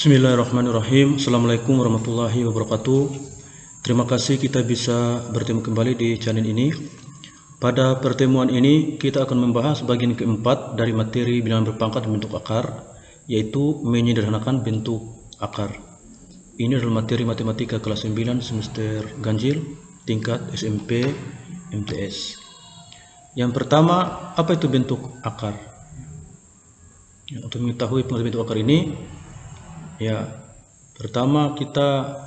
Bismillahirrahmanirrahim. Assalamualaikum warahmatullahi wabarakatuh. Terima kasih kita bisa bertemu kembali di channel ini. Pada pertemuan ini kita akan membahas bagian keempat dari materi bilangan berpangkat bentuk akar, yaitu menyederhanakan bentuk akar. Ini adalah materi matematika kelas 9 semester ganjil tingkat SMP MTS. Yang pertama, apa itu bentuk akar? Untuk mengetahui pengertian bentuk akar ini, pertama kita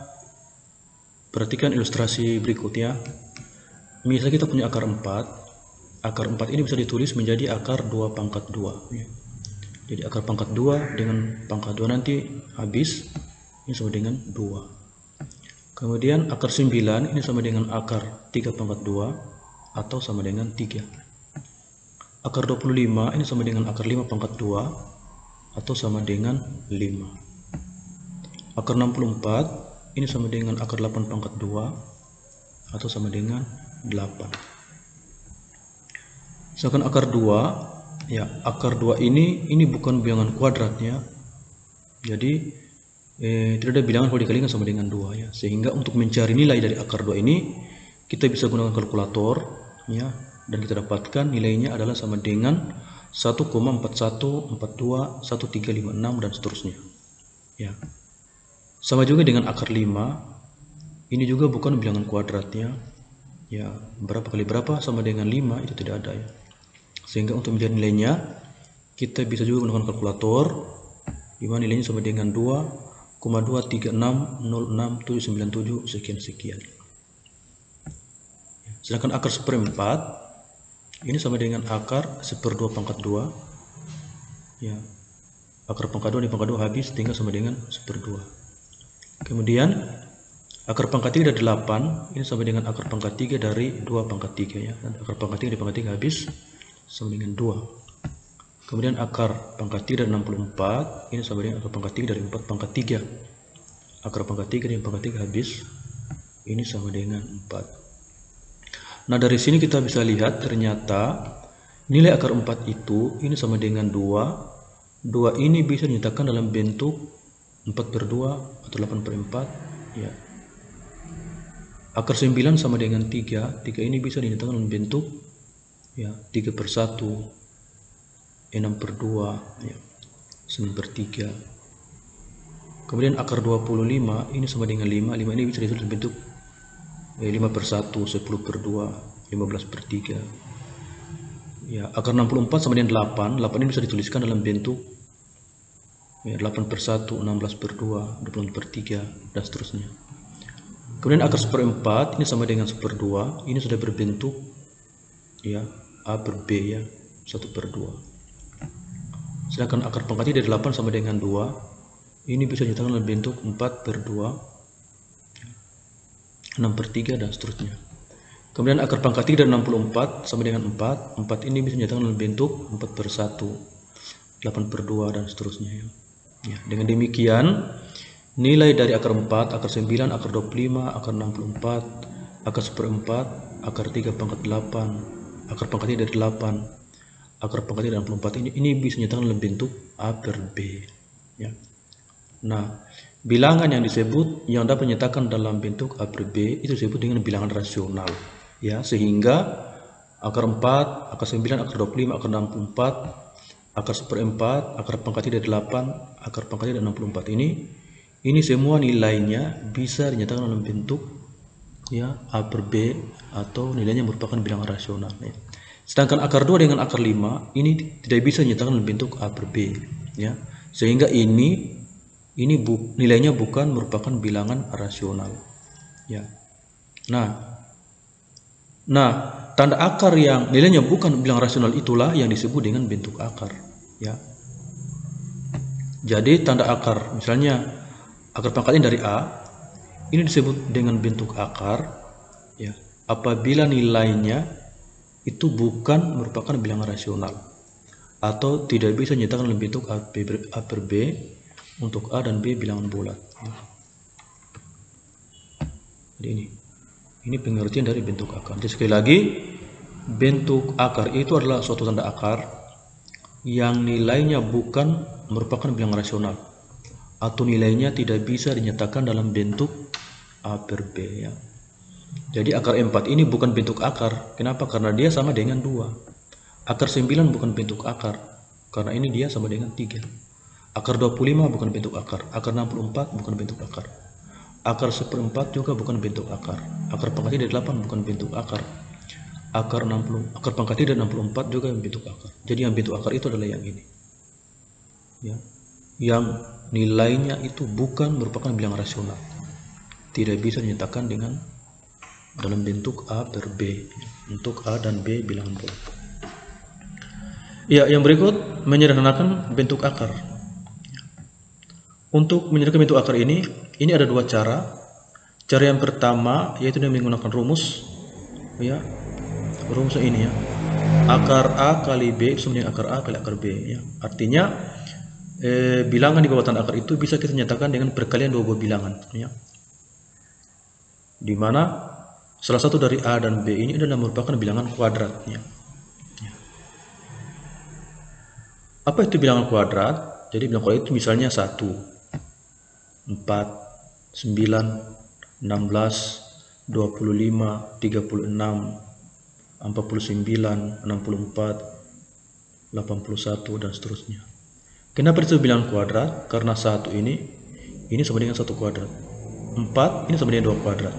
perhatikan ilustrasi berikutnya. Misalnya kita punya akar 4. Akar 4 ini bisa ditulis menjadi akar 2 pangkat 2. Jadi akar pangkat 2 dengan pangkat 2 nanti habis, ini sama dengan 2. Kemudian akar 9 ini sama dengan akar 3 pangkat 2 atau sama dengan 3. Akar 25 ini sama dengan akar 5 pangkat 2 atau sama dengan 5. Akar 64 ini sama dengan akar 8 pangkat 2 atau sama dengan 8. Misalkan akar 2, akar 2 ini bukan bilangan kuadratnya. Jadi tidak ada bilangan kalau dikalikan sama dengan 2 Sehingga untuk mencari nilai dari akar 2 ini kita bisa gunakan kalkulator dan kita dapatkan nilainya adalah sama dengan 1,4142 1356 dan seterusnya. Sama juga dengan akar 5, ini juga bukan bilangan kuadratnya. Berapa kali berapa sama dengan 5 itu tidak ada Sehingga untuk mencari nilainya kita bisa juga menggunakan kalkulator, di mana nilainya sama dengan 2,236069797 sekian. Sedangkan akar 1/4 ini sama dengan akar 1/2 pangkat 2. Akar pangkat 2 di pangkat 2 habis, tinggal sama dengan 1/2. Kemudian akar pangkat 3 dari 8 ini sama dengan akar pangkat 3 dari 2 pangkat 3 Dan akar pangkat 3 di pangkat 3 habis sama dengan 2. Kemudian akar pangkat 3 dari 64 ini sama dengan akar pangkat 3 dari 4 pangkat 3. Akar pangkat 3 dari pangkat 3 habis, ini sama dengan 4. Nah, dari sini kita bisa lihat ternyata nilai akar 4 itu ini sama dengan 2. 2 ini bisa dinyatakan dalam bentuk 4/2 atau 8/4. Akar 9 sama dengan 3. 3 ini bisa dinyatakan dalam bentuk 3/1, 6/2, 9/3. Kemudian akar 25 ini sama dengan 5. 5 ini bisa ditulis dalam bentuk 5/1, 10/2, 15/3. Akar 64 sama dengan 8. 8 ini bisa dituliskan dalam bentuk 8/1, 16/2, 20/3 dan seterusnya. Kemudian akar 1/4 ini sama dengan 1/2. Ini sudah berbentuk A/B 1/2. Sedangkan akar pangkat 3 dari 8 sama dengan 2. Ini bisa dinyatakan dalam bentuk 4/2, 6/3 dan seterusnya. Kemudian akar pangkat 3 dari 64 sama dengan 4. 4 ini bisa dinyatakan dalam bentuk 4/1, 8/2 dan seterusnya. Dengan demikian nilai dari akar 4, akar 9, akar 25, akar 64, akar 1/4, akar 3 pangkat 8, akar pangkat 3 dari 8, akar pangkat 3 dari 64 ini bisa dinyatakan dalam bentuk A/B. Nah, bilangan yang disebut yang dapat dinyatakan dalam bentuk A/B itu disebut dengan bilangan rasional. Sehingga akar 4, akar 9, akar 25, akar 64, akar 1/4, akar pangkat 3 dari 8, akar pangkat 3 dari 64 ini semua nilainya bisa dinyatakan dalam bentuk A/B atau nilainya merupakan bilangan rasional. Sedangkan akar 2 dengan akar 5 ini tidak bisa dinyatakan dalam bentuk A/B sehingga ini nilainya bukan merupakan bilangan rasional. Nah, tanda akar yang nilainya bukan bilangan rasional itulah yang disebut dengan bentuk akar. Jadi tanda akar, misalnya akar pangkatnya dari A, ini disebut dengan bentuk akar apabila nilainya itu bukan merupakan bilangan rasional atau tidak bisa dinyatakan dalam bentuk A/B untuk A dan B bilangan bulat. Jadi ini pengertian dari bentuk akar. Jadi sekali lagi, bentuk akar itu adalah suatu tanda akar yang nilainya bukan merupakan bilangan rasional atau nilainya tidak bisa dinyatakan dalam bentuk A per B ya. Jadi akar 4 ini bukan bentuk akar. Kenapa? Karena dia sama dengan 2. Akar 9 bukan bentuk akar, karena ini dia sama dengan 3. Akar 25 bukan bentuk akar. Akar 64 bukan bentuk akar. Akar 1/4 juga bukan bentuk akar. Akar pangkat 8 bukan bentuk akar. Akar pangkat 64 juga bentuk akar. Jadi yang bentuk akar itu adalah yang ini. Ya. Yang nilainya itu bukan merupakan bilangan rasional. Tidak bisa dinyatakan dengan dalam bentuk A per B. Untuk A dan B bilangan bulat. Ya, yang berikut menyederhanakan bentuk akar. Untuk menyederhanakan bentuk akar ini ada dua cara. Cara yang pertama yaitu dengan menggunakan rumus, ya, rumusnya ini ya. Akar A kali B sama dengan akar A kali akar B. Ya. Artinya bilangan di bawah tanda akar itu bisa kita nyatakan dengan perkalian dua buah bilangan. Ya. Di mana salah satu dari A dan B ini adalah merupakan bilangan kuadrat. Ya. Ya. Apa itu bilangan kuadrat? Jadi bilangan kuadrat itu misalnya 1, 4, 9, 16, 25, 36, 49, 64, 81 dan seterusnya. Kenapa itu bilangan kuadrat? Karena 1 ini sama dengan 1 kuadrat. 4 ini sama dengan 2 kuadrat.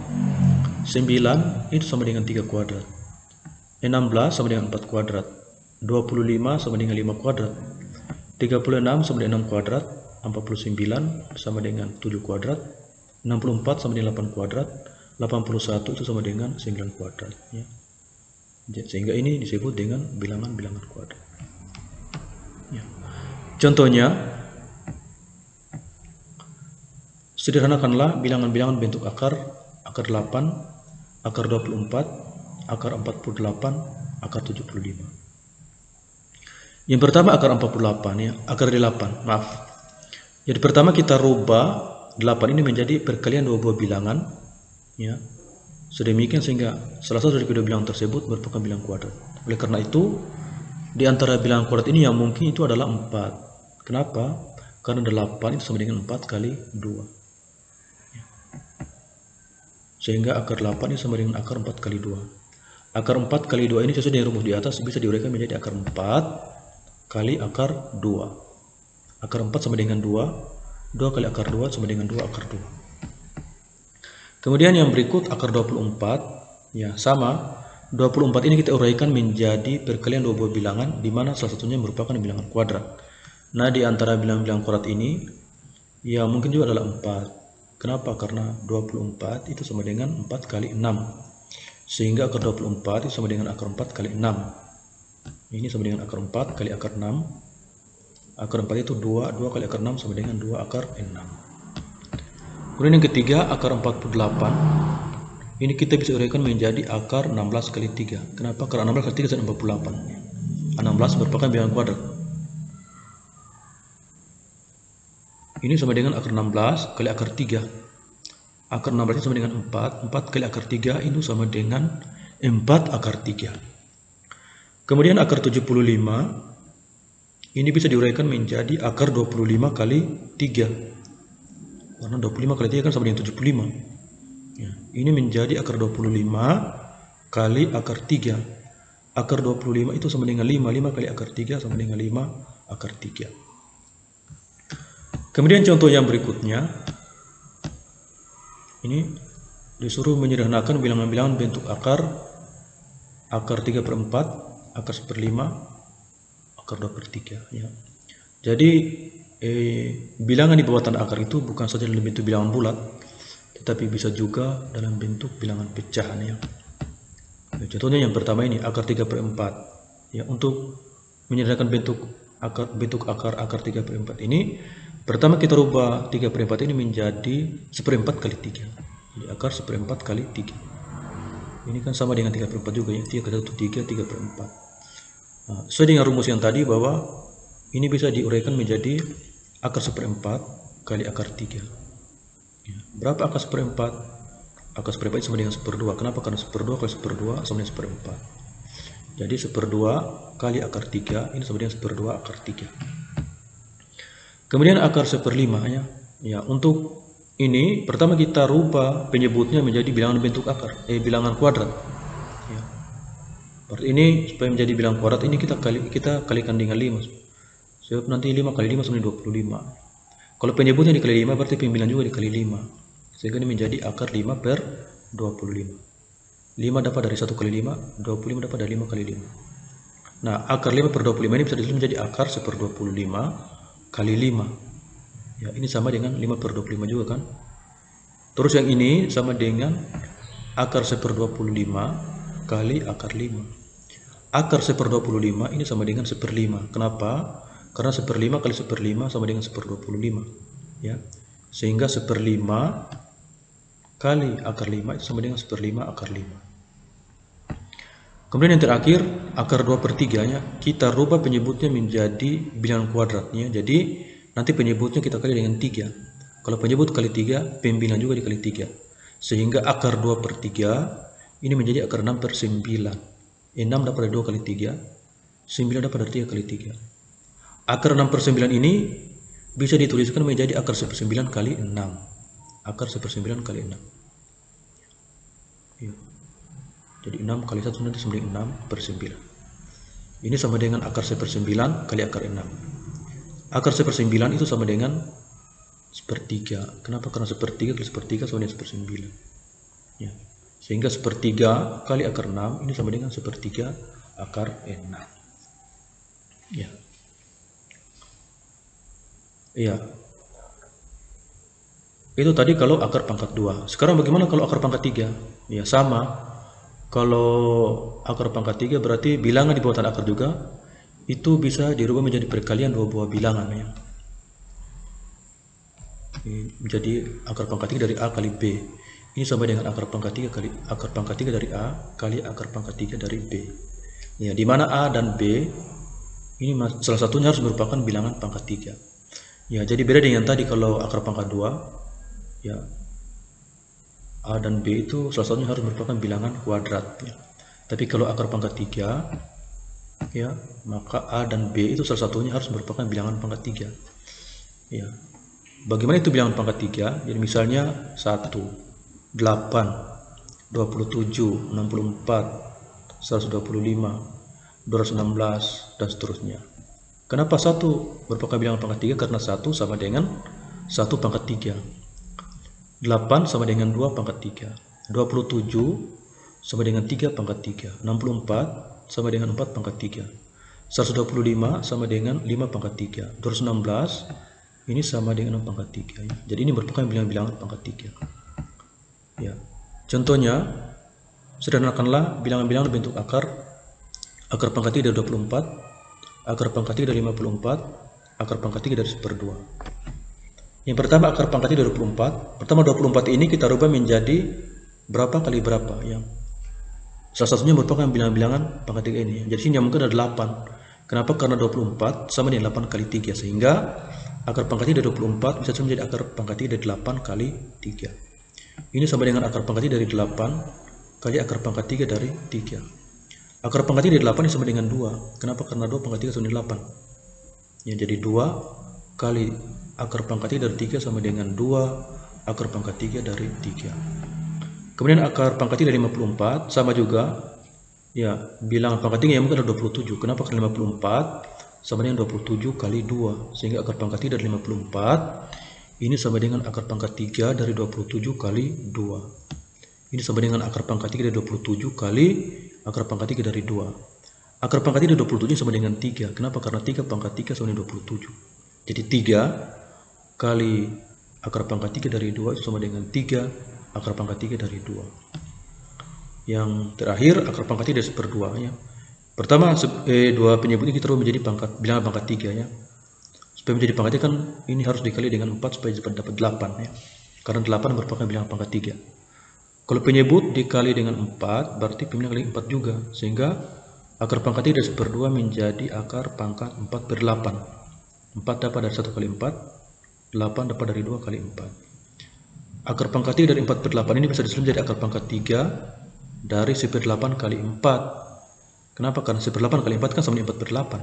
9 itu sama dengan 3 kuadrat. 16 sama dengan 4 kuadrat. 25 sama dengan 5 kuadrat. 36 sama dengan 6 kuadrat. 49 sama dengan 7 kuadrat. 64 sama dengan 8 kuadrat. 81 itu sama dengan 9 kuadrat. Ya. Sehingga ini disebut dengan bilangan-bilangan kuadrat. Ya. Contohnya, sederhanakanlah bilangan-bilangan bentuk akar 8, akar 24, akar 48, akar 75. Yang pertama akar 48 ya, akar 8, maaf. Jadi pertama kita rubah 8 ini menjadi perkalian dua buah bilangan ya. Sedemikian sehingga salah satu dari kedua bilangan tersebut merupakan bilangan kuadrat. Oleh karena itu, di antara bilangan kuadrat ini yang mungkin itu adalah 4. Kenapa? Karena 8 itu sama dengan 4 kali 2. Sehingga akar 8 ini sama dengan akar 4 kali 2. Akar 4 kali 2 ini sesuai dengan rumus di atas bisa diuraikan menjadi akar 4 kali akar 2. Akar 4 sama dengan 2. 2 kali akar 2 sama dengan 2 akar 2. Kemudian yang berikut akar 24. Ya, sama. 24 ini kita uraikan menjadi perkalian dua buah bilangan di mana salah satunya merupakan bilangan kuadrat. Nah, di antara bilangan-bilangan kuadrat ini ya mungkin juga adalah 4. Kenapa? Karena 24 itu sama dengan 4 kali 6. Sehingga akar 24 itu sama dengan akar 4 kali 6. Ini sama dengan akar 4 kali akar 6. Akar 4 itu 2 kali akar 6 sama dengan 2 akar 6. Kemudian yang ketiga akar 48. Ini kita bisa uraikan menjadi akar 16 kali 3. Kenapa? Karena 16 kali 3 adalah 48. 16 merupakan bilangan kuadrat. Ini sama dengan akar 16 kali akar 3. Akar 16 itu sama dengan 4. 4 kali akar 3 itu sama dengan 4 akar 3. Kemudian akar 75. Ini bisa diuraikan menjadi akar 25 kali 3. Karena 25 kali 3 kan sama dengan 75. Ya, ini menjadi akar 25 kali akar 3. Akar 25 itu sama dengan 5. 5 kali akar 3 sama dengan 5 akar 3. Kemudian contoh yang berikutnya. Ini disuruh menyederhanakan bilangan-bilangan bentuk akar 3/4, akar 1/5, akar 2/3 ya. Jadi bilangan di bawah tanda akar itu bukan saja dalam bentuk bilangan bulat, tetapi bisa juga dalam bentuk bilangan pecahan ya. Contohnya yang pertama ini akar 3/4 ya. Untuk menyederhanakan bentuk akar 3/4 ini, pertama kita rubah 3/4 ini menjadi 1/4 kali 3. Jadi akar 1/4 kali 3. Ini kan sama dengan 3/4 juga ya. 3 kali 1 3, 3/4. Nah, sesuai dengan rumus yang tadi bahwa ini bisa diuraikan menjadi akar 1/4 kali akar 3. Ya, berapa akar 1/4? Akar 1/4 sama dengan 1/2. Kenapa? Karena 1/2 kali 1/2 sama dengan 1/4. Jadi 1/2 kali akar 3 ini sama dengan 1/2 akar 3. Kemudian akar 1/5 ya. Ya, untuk ini pertama kita rubah penyebutnya menjadi bilangan bentuk akar, bilangan kuadrat. Ya. Berarti ini supaya menjadi bilangan kuadrat ini kita kalikan dengan 5. Sebab nanti 5 kali 5 sama 25. Kalau penyebutnya dikali 5 berarti pembilangan juga dikali 5. Sehingga ini menjadi akar 5 per 25. 5 dapat dari 1 kali 5, 25 dapat dari 5 kali 5. Nah, akar 5 per 25 ini bisa ditulis menjadi akar 1/25 kali 5. Ya, ini sama dengan 5 per 25 juga kan. Terus yang ini sama dengan akar 1/25 kali akar 5. Akar 1/25 ini sama dengan 1/5. Kenapa? Karena 1/5 kali 1/5 sama dengan 1/25. Ya. Sehingga 1/5 kali akar 5 itu sama dengan 1/5 akar 5. Kemudian yang terakhir, akar 2/3 nya kita rubah penyebutnya menjadi bilangan kuadratnya. Jadi nanti penyebutnya kita kali dengan 3. Kalau penyebut kali 3, pembilangan juga dikali 3. Sehingga akar 2/3 ini menjadi akar 6/9. 6 dapat dari 2 kali 3, 9 dapat dari 3 kali 3. Akar 6/9 ini bisa dituliskan menjadi akar 1/9 kali 6. Akar 1/9 kali 6. Ya. Jadi 6 kali 1 nanti sama dengan 6/9. Ini sama dengan akar 1/9 kali akar 6. Akar 1/9 itu sama dengan 1/3. Kenapa? Karena 1/3 kali 1/3 sama dengan 1/9. Ya. Sehingga 1/3 kali akar 6 ini sama dengan 1/3 akar 6. Ya. Iya. Itu tadi kalau akar pangkat 2. Sekarang bagaimana kalau akar pangkat 3? Ya, sama. Kalau akar pangkat 3 berarti bilangan di bawah tanda akar juga itu bisa dirubah menjadi perkalian dua buah bilangan ya. Jadi akar pangkat 3 dari A kali B. Ini sama dengan akar pangkat 3 kali akar pangkat 3 dari A kali akar pangkat 3 dari B. Ya, di mana A dan B ini salah satunya harus merupakan bilangan pangkat 3. Ya, jadi beda dengan tadi kalau akar pangkat 2 ya. A dan B itu salah satunya harus merupakan bilangan kuadrat ya. Tapi kalau akar pangkat 3 ya, maka A dan B itu salah satunya harus merupakan bilangan pangkat 3. Ya. Bagaimana itu bilangan pangkat 3? Jadi misalnya 1, 8, 27, 64, 125, 216 dan seterusnya. Kenapa 1 merupakan bilangan pangkat 3? Karena 1 sama dengan 1 pangkat 3. 8 sama dengan 2 pangkat 3. 27 sama dengan 3 pangkat 3. 64 sama dengan 4 pangkat 3. 125 sama dengan 5 pangkat 3. 216 ini sama dengan 6 pangkat 3 ya. Jadi ini merupakan bilangan-bilangan pangkat 3. Ya. Contohnya, sederhanakanlah bilangan-bilangan bentuk akar pangkat 3 dari 24, akar pangkat 3 dari 54, akar pangkat 3 dari 1/2. Yang pertama akar pangkat 3 dari 24. Pertama 24 ini kita rubah menjadi berapa kali berapa ya. Salah satunya merupakan bilangan-bilangan pangkat 3 ini. Jadi sini mungkin ada 8. Kenapa? Karena 24 sama dengan 8 kali 3 sehingga akar pangkat 3 dari 24 bisa menjadi akar pangkat 3 dari 8 kali 3. Ini sama dengan akar pangkat 3 dari 8 kali akar pangkat 3 dari 3. Akar pangkat 3 dari 8 ini sama dengan 2. Kenapa? Karena 2 pangkat 3 sama dengan 8. Ya, jadi 2 kali akar pangkat 3 dari 3 sama dengan 2 akar pangkat 3 dari 3. Kemudian akar pangkat 3 dari 54 sama juga ya, bilangan pangkat 3 yang mungkin ada 27. Kenapa? Karena 54 sama dengan 27 kali 2 sehingga akar pangkat 3 dari 54 ini sama dengan akar pangkat 3 dari 27 kali 2. Ini sama dengan akar pangkat 3 dari 27 kali akar pangkat 3 dari 2. Akar pangkat 3 dari 27 sama dengan 3. Kenapa? Karena 3 pangkat 3 sama dengan 27. Jadi 3 kali akar pangkat 3 dari 2 itu sama dengan 3 akar pangkat 3 dari 2. Yang terakhir akar pangkat 3 dari 1/2 ya. Pertama dua penyebut ini kita rubah menjadi bilangan pangkat 3 ya. Supaya menjadi pangkat 3 kan ini harus dikali dengan 4 supaya dapat 8 ya. Karena 8 merupakan bilangan pangkat 3. Kalau penyebut dikali dengan 4 berarti pembilangan kali 4 juga, sehingga akar pangkat 3 dari 1/2 menjadi akar pangkat 4/8. 4 dapat dari 1 kali 4, 8 dapat dari 2 kali 4. Akar pangkat 3 dari 4/8 ini bisa disusun menjadi akar pangkat 3 dari 1/8 kali 4. Kenapa? Karena 1/8 kali 4 kan sama dengan 4/8.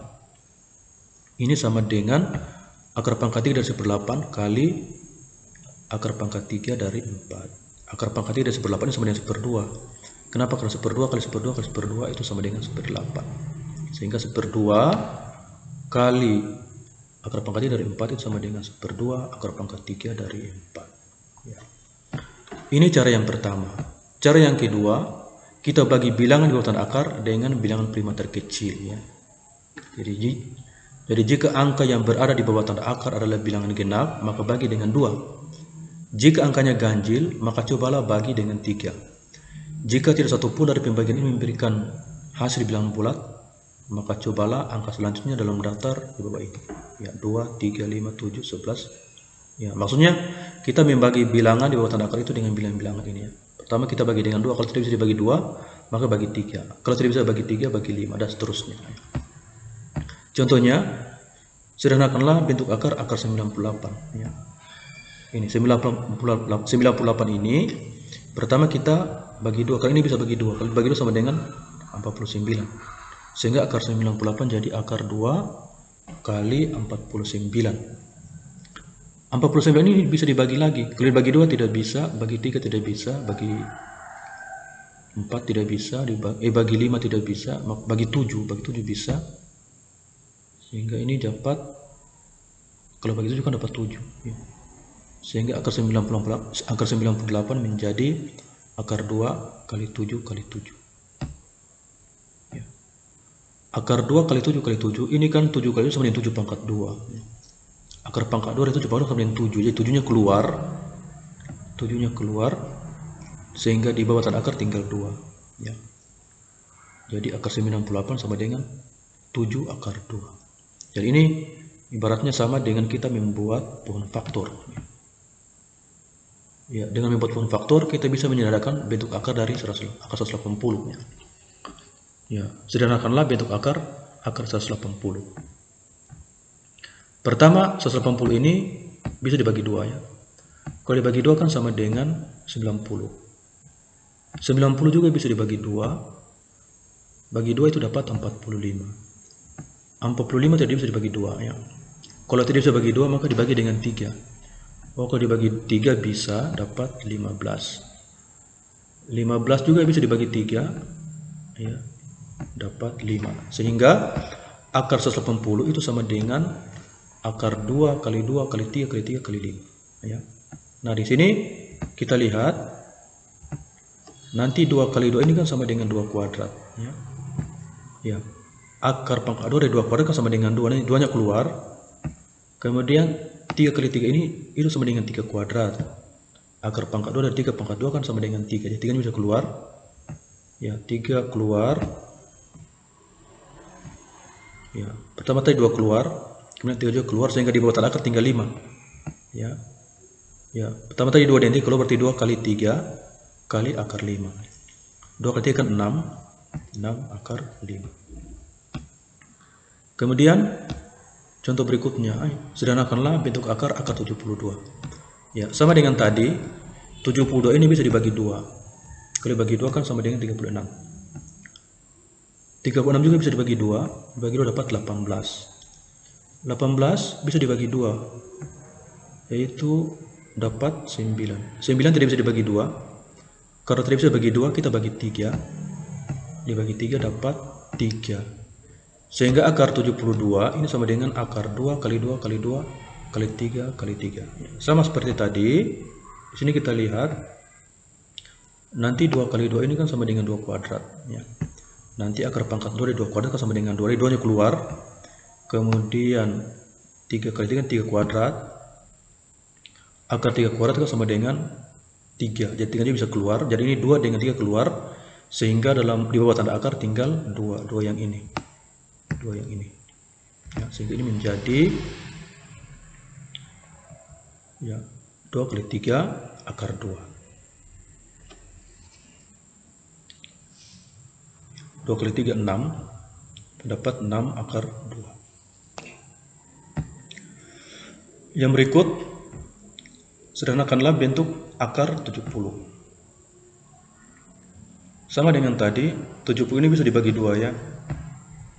Ini sama dengan akar pangkat 3 dari 1/8 kali akar pangkat 3 dari 4. Akar pangkat 3 dari 1/8 ini sama dengan 1/2. Kenapa? Karena 1/2 kali 1/2 kali 1/2 itu sama dengan 1/8. Sehingga 1/2 kali akar pangkat 3 dari 4 itu sama dengan 1/2 akar pangkat 3 dari 4. Ya. Ini cara yang pertama. Cara yang kedua, kita bagi bilangan di bawah tanda akar dengan bilangan prima terkecil. Ya. Jadi jika angka yang berada di bawah tanda akar adalah bilangan genap, maka bagi dengan 2. Jika angkanya ganjil, maka cobalah bagi dengan 3. Jika tidak satupun dari pembagian ini memberikan hasil bilangan bulat, maka cobalah angka selanjutnya dalam daftar di bawah ini. Ya, 2, 3, 5, 7, 11. Ya, maksudnya kita membagi bilangan di bawah tanda akar itu dengan bilangan-bilangan ini ya. Pertama kita bagi dengan 2, kalau tidak bisa dibagi 2, maka bagi 3. Kalau tidak bisa bagi 3, bagi 5 dan seterusnya. Contohnya, sederhanakanlah bentuk akar 98 ya. Ini 98 ini pertama kita bagi 2. Kali ini bisa bagi 2. Kalau bagi 2 sama dengan 49. Sehingga akar 98 jadi akar 2 kali 49. 49 ini bisa dibagi lagi. Kalau dibagi 2 tidak bisa, bagi 3 tidak bisa, bagi 4 tidak bisa, bagi 5 tidak bisa, bagi 7 bisa. Sehingga ini dapat, kalau bagi 7 kan dapat 7 ya. Sehingga akar 98 menjadi akar 2 kali 7 kali 7 ya. Akar 2 kali 7 kali 7 ini kan 7 kali 7 sama dengan 7 pangkat 2 ya. Akar pangkat 2 dari 7 pangkat 2 sama dengan 7. Jadi 7-nya keluar sehingga di bawah tanda akar tinggal 2 ya. Jadi akar 98 sama dengan 7 akar 2. Jadi ini ibaratnya sama dengan kita membuat pohon faktor ya. Dengan membuat pohon faktor kita bisa menyederhanakan bentuk akar dari akar 180 ya. Ya, sederhanakanlah bentuk akar 180. Pertama, 180 ini bisa dibagi 2 ya. Kalau dibagi 2 kan sama dengan 90. 90 juga bisa dibagi 2. Bagi 2 itu dapat 45. 45 tidak bisa dibagi 2 ya. Kalau tidak bisa bagi 2 maka dibagi dengan 3. Kalau dibagi 3 bisa dapat 15. 15 juga bisa dibagi 3 ya, dapat 5. Sehingga akar 180 itu sama dengan akar 2 kali 2 kali 3 kali 3 kali 5 ya. Nah, di sini kita lihat nanti 2 kali 2 ini kan sama dengan 2 kuadrat ya. Ya. Akar pangkat 2 dari 2 kuadrat kan sama dengan 2. Nanti 2-nya keluar. Kemudian 3 kali 3 ini itu sama dengan 3 kuadrat. Akar pangkat 2 dari 3 pangkat 2 kan sama dengan 3. Jadi 3-nya bisa keluar. Ya, 3 keluar. Ya, pertama tadi 2 keluar. Kemudian 3 juga keluar sehingga di bawah tanda akar tinggal 5 ya. Ya, pertama tadi 2 identik, keluar berarti 2 kali 3 kali akar 5. 2 kali 3 kan 6 akar 5. Kemudian contoh berikutnya, sederhanakanlah bentuk akar 72 ya. Sama dengan tadi, 72 ini bisa dibagi 2. Kalau dibagi 2 kan sama dengan 36. 36 juga bisa dibagi 2. Dibagi 2 dapat 18. 18 bisa dibagi 2, yaitu dapat 9. 9 tidak bisa dibagi 2. Kalau tidak bisa dibagi 2, kita bagi 3. Dibagi 3 dapat 3. Sehingga akar 72 ini sama dengan akar 2 kali 2 kali 2 kali 3 kali 3. Sama seperti tadi. Di sini kita lihat nanti 2 kali 2 ini kan sama dengan 2 kuadrat ya. Nanti akar pangkat 2 dari 2 kuadrat kan sama dengan 2. Dari 2-nya keluar. Kemudian 3 kali 3 kan 3 kuadrat. Akar 3 kuadrat kan sama dengan 3. Jadi 3-nya bisa keluar. Jadi ini 2 dengan 3 keluar. Sehingga di bawah tanda akar tinggal 2 yang ini. 2 yang ini. Ya, sehingga ini menjadi ya 2 kali 3 akar 2. 2 kali 3 6. Dapat 6 akar 2. Yang berikut, sederhanakanlah bentuk akar 70. Sama dengan tadi, 70 ini bisa dibagi 2 ya.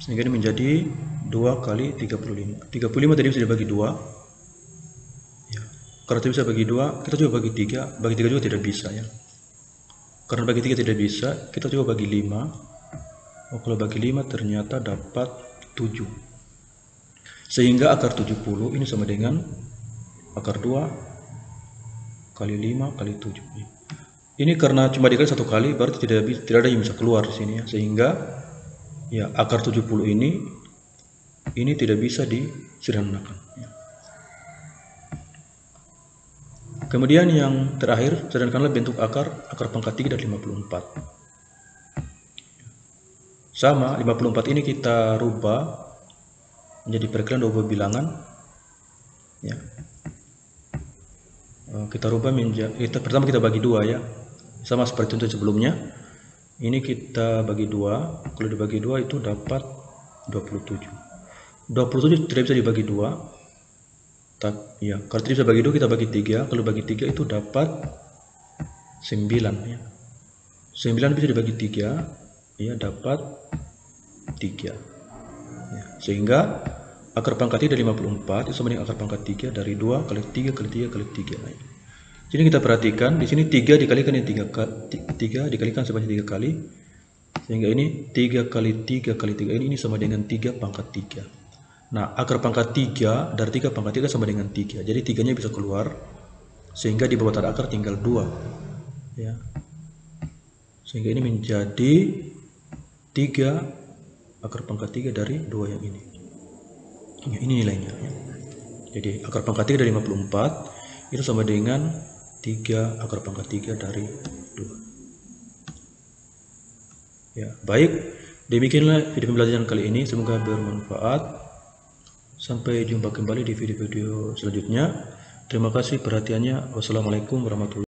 Sehingga ini menjadi 2 kali 35. 35 tadi bisa dibagi 2. Ya. Kalau tidak bisa bagi 2, kita coba bagi 3. Bagi 3 juga tidak bisa ya. Karena bagi 3 tidak bisa, kita coba bagi 5. Oh, kalau bagi 5 ternyata dapat 7. Sehingga akar 70 ini sama dengan akar 2 kali 5 kali 7. Ini karena cuma dikali satu kali, berarti tidak ada yang bisa keluar di sini ya. Sehingga ya akar 70 ini tidak bisa disederhanakan. Kemudian yang terakhir, sederhanakanlah bentuk akar pangkat 3 dari 54. Sama, 54 ini kita rubah menjadi perkiraan dua buah bilangan. Ya. Kita rubah pertama kita bagi 2 ya. Sama seperti contoh sebelumnya. Ini kita bagi 2. Kalau dibagi 2 itu dapat 27. 27 tidak bisa dibagi 2. Ya, kalau tidak bisa bagi 2 kita bagi 3. Kalau bagi 3 itu dapat 9 ya. 9 bisa dibagi 3 ya, dapat 3 ya. Sehingga akar pangkat 3 dari 54 itu sama dengan akar pangkat 3 dari 2 kali 3 kali 3 kali 3 ya. Jadi kita perhatikan di sini 3 dikalikan yang 3 dikalikan sebanyak 3 kali, sehingga ini 3 kali 3 kali 3 ini sama dengan 3 pangkat 3. Nah, akar pangkat 3 dari 3 pangkat 3 sama dengan 3. Jadi 3-nya bisa keluar, sehingga di bawah tanda akar tinggal 2 ya. Sehingga ini menjadi 3 akar pangkat 3 dari 2 yang ini. Ya, ini nilainya ya. Jadi akar pangkat 3 dari 54 itu sama dengan 3 akar pangkat 3 dari 2. Ya, baik. Demikianlah video pembelajaran kali ini, semoga bermanfaat. Sampai jumpa kembali di video-video selanjutnya. Terima kasih perhatiannya. Wassalamualaikum warahmatullahi wabarakatuh.